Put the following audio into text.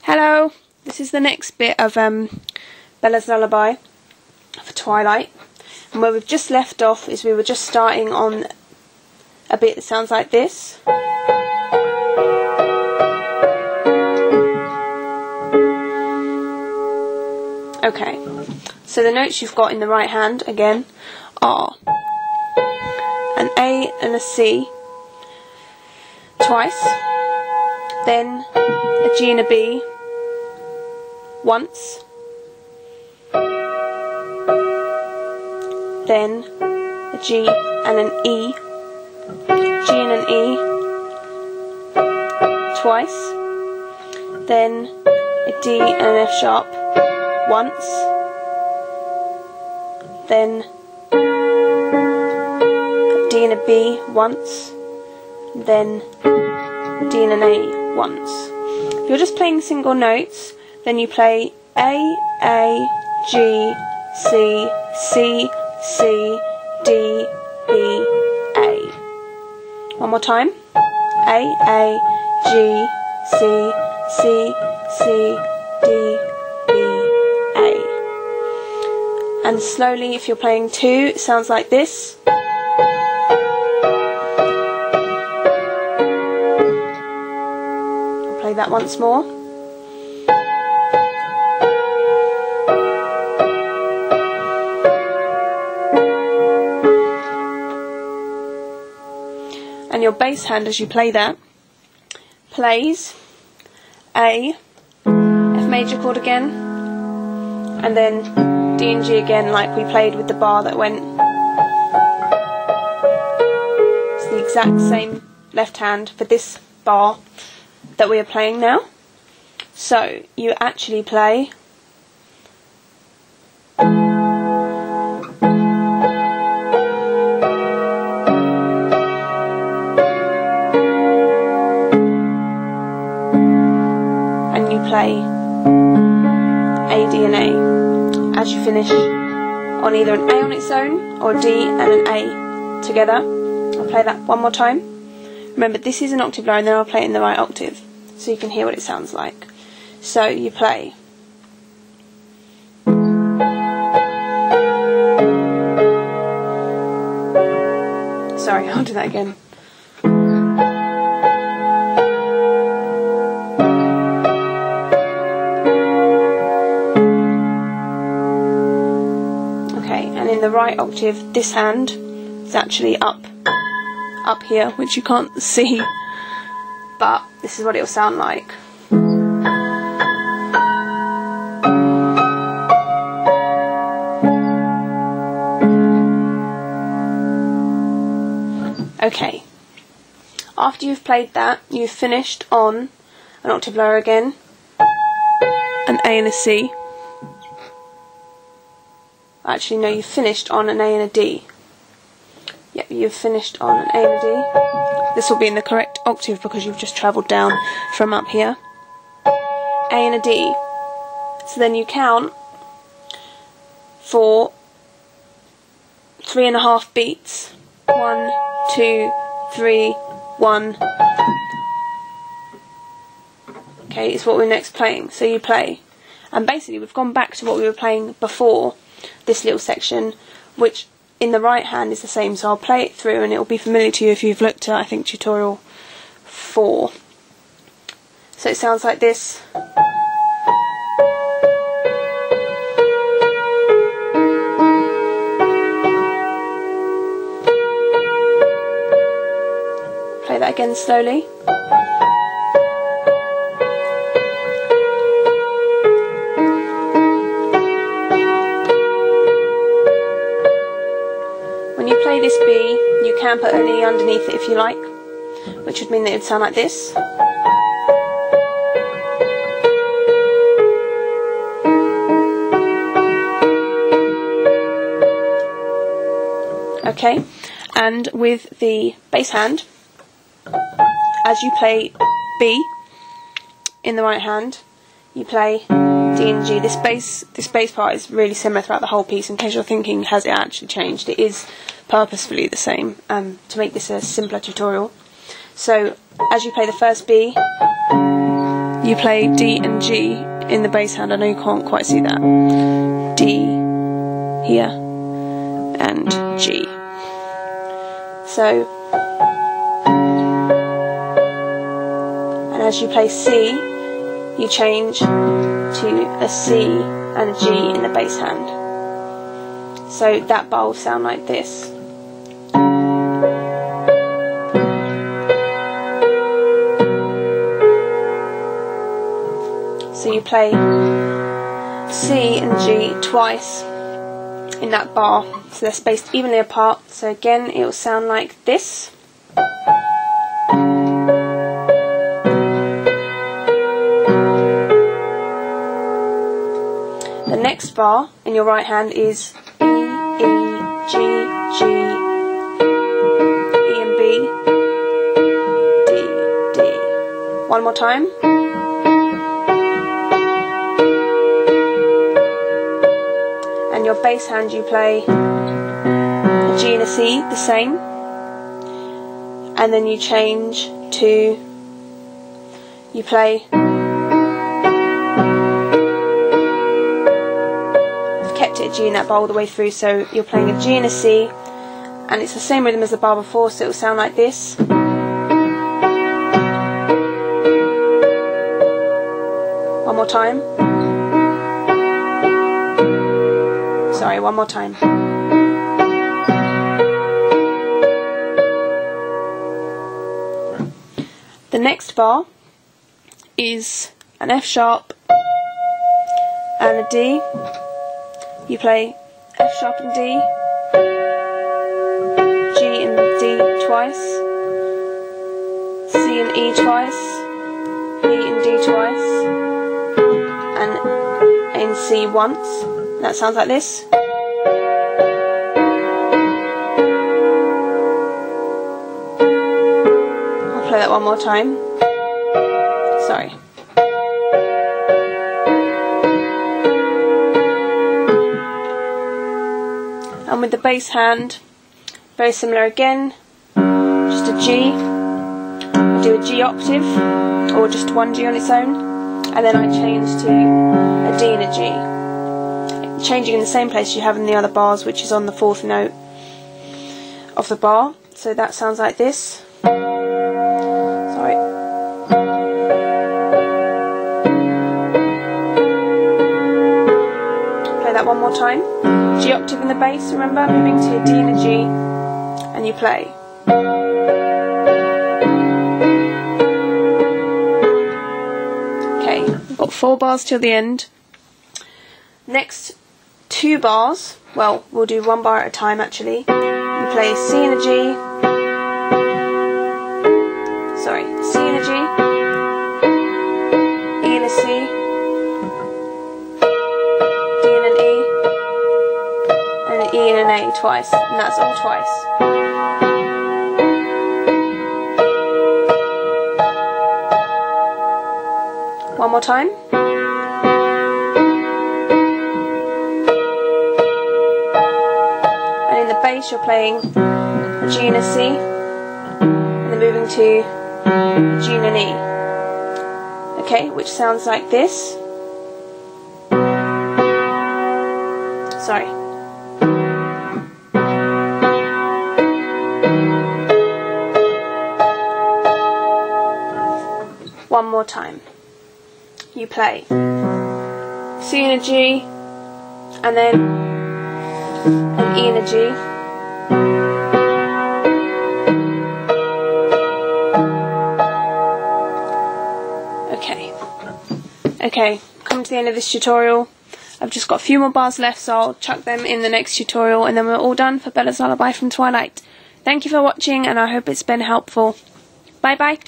Hello, this is the next bit of Bella's Lullaby for Twilight, and where we've just left off is we were just starting on a bit that sounds like this. Okay, so the notes you've got in the right hand again are an A and a C twice, then a G and a B once, then a G and an E, G and an E twice, then a D and an F sharp once, then a D and a B once, then a D and an A once. If you're just playing single notes, then you play A, G, C, C, C, D, B, A. One more time. A, G, C, C, C, D, B, A. And slowly, if you're playing two, it sounds like this. I'll play that once more. And your bass hand, as you play that, plays A, F major chord again, and then D and G again, like we played with the bar that went. It's the exact same left hand for this bar that we are playing now. So you actually play play A, D and A as you finish on either an A on its own or D and an A together. I'll play that one more time. Remember, this is an octave lower, and then I'll play it in the right octave so you can hear what it sounds like. So you play sorry, I'll do that again. In the right octave, this hand is actually up here, which you can't see, but this is what it'll sound like. Okay, after you've played that, you've finished on an octave lower again, an A and a C. Actually, no, you've finished on an A and a D. Yep, you've finished on an A and a D. This will be in the correct octave because you've just travelled down from up here. A and a D. So then you count for 3.5 beats. 1, 2, 3, 1. Okay, it's what we're next playing. So you play. And basically, we've gone back to what we were playing before this little section, which in the right hand is the same, so I'll play it through and it will be familiar to you if you've looked at, I think, tutorial 4. So it sounds like this. Play that again slowly. This B, you can put an E underneath it if you like, which would mean that it would sound like this. Okay, and with the bass hand, as you play B in the right hand, you play D and G. This bass part is really similar throughout the whole piece. In case you're thinking, has it actually changed? It is purposefully the same to make this a simpler tutorial. So as you play the first B, you play D and G in the bass hand. I know you can't quite see that. D here and G. So, and as you play C, you change to a C and a G in the bass hand. So that bar will sound like this. So you play C and G twice in that bar, so they're spaced evenly apart. So again, it will sound like this. The next bar in your right hand is E, E, G, G, E and B, D, D. One more time. And your bass hand, you play a G and a C, the same, and then you change to, you play, I've kept it a G in that bar all the way through, so you're playing a G and a C, and it's the same rhythm as the bar before, so it will sound like this. One more time. Sorry, one more time. The next bar is an F sharp and a D. You play F sharp and D, G and D twice, C and E twice, E and D twice, and A and C once. That sounds like this. I'll play that one more time. Sorry. And with the bass hand, very similar again. Just a G. I'll do a G octave, or just one G on its own, and then I change to a D and a G. Changing in the same place you have in the other bars, which is on the 4th note of the bar. So that sounds like this. Sorry. Play that one more time. G octave in the bass, remember, moving to a D and a G, and you play. Okay, we've got 4 bars till the end. Next 2 bars, well, we'll do 1 bar at a time actually. You play C and a G, sorry, C and a G, E and a C, D and an E, and an E and an A twice, and that's all twice. One more time. Bass, you're playing a G and a C, and then moving to a G and an E. Okay, which sounds like this. Sorry. One more time. You play C and a G, and then an E and a G. Okay, coming to the end of this tutorial. I've just got a few more bars left, so I'll chuck them in the next tutorial, and then we're all done for Bella's Lullaby from Twilight. Thank you for watching, and I hope it's been helpful. Bye bye.